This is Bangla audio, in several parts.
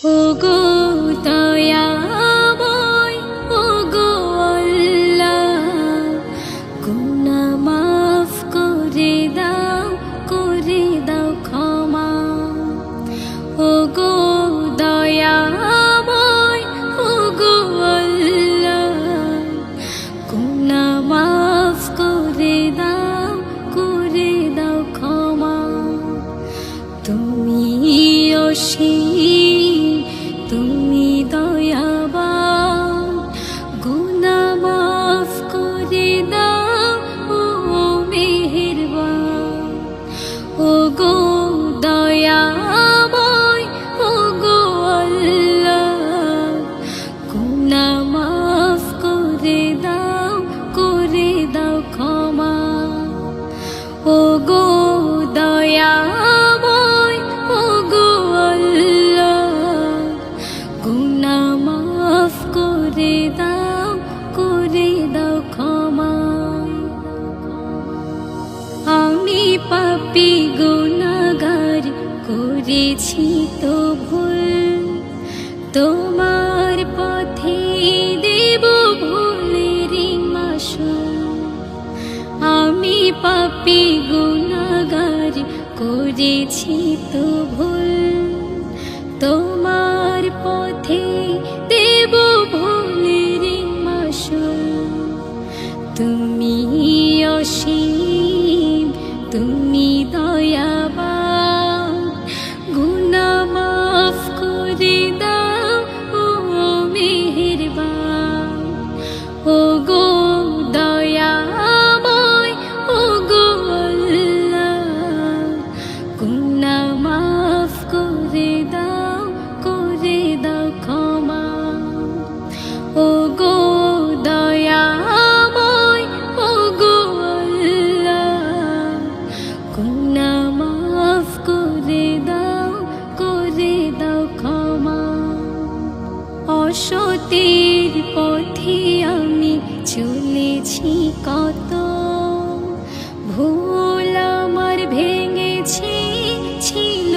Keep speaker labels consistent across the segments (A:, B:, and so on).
A: ওগো দয়াময়, ওগো আল্লাহ, গুনাহ মাফ করে দাও ক্ষমা। ওগো দয়াময়, ওগো আল্লাহ, গুনাহ মাফ করে দাও ক্ষমা। তুমি অসীম, তুমি দয়াবান, গুনাহ মাফ করে দাও ও মেহেরবান। ওগো দয়াময়, ওগো আল্লাহ, গুনাহ মাফ করে দাও ক্ষমা। ওগো দয়াময়, ওগো আল্লাহ, গুনাহ মাফ করে দাও ক্ষমা। আমি পাপী গুনাহগার, করেছি তো ভুল, তোমার পথে দেব ভুলের মাসুল। আমি পাপী গুনাহগার, করেছি তো ভুল, তোমার পথে দেব ভুলের মাসুল। তুমি অসীম, তুমি দয়াবান, গুনাহ মাফ করে দাও ও মেহেরবান। ওগো দয়াময়, ওগো আল্লাহ, গুনাহ মাফ করে দাও ক্ষমা। ওগো দয়াময়, ওগো আল্লাহ, গুনাহ মাফ করে দাও ক্ষমা। অসতের পথে আমি চলেছি কত, ভুল আমার ভেঙেছে ছিল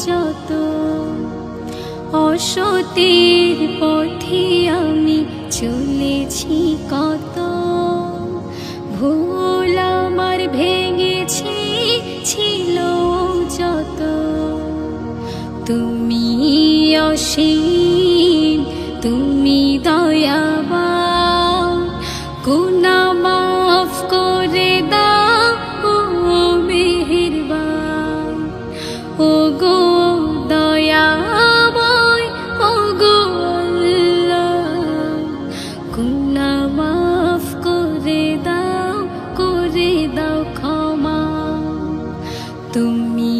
A: যত। অসতের পথে আমি চলেছি কত, ভুল আমার ভেঙেছে ছিল যত। তুমি অসীম, তুমি দয়াবান, গুনাহ মাফ করে দাও ও মেহেরবান। ওগো দয়াময়, ওগো আল্লাহ, গুনাহ মাফ করে দাও ক্ষমা। তুমি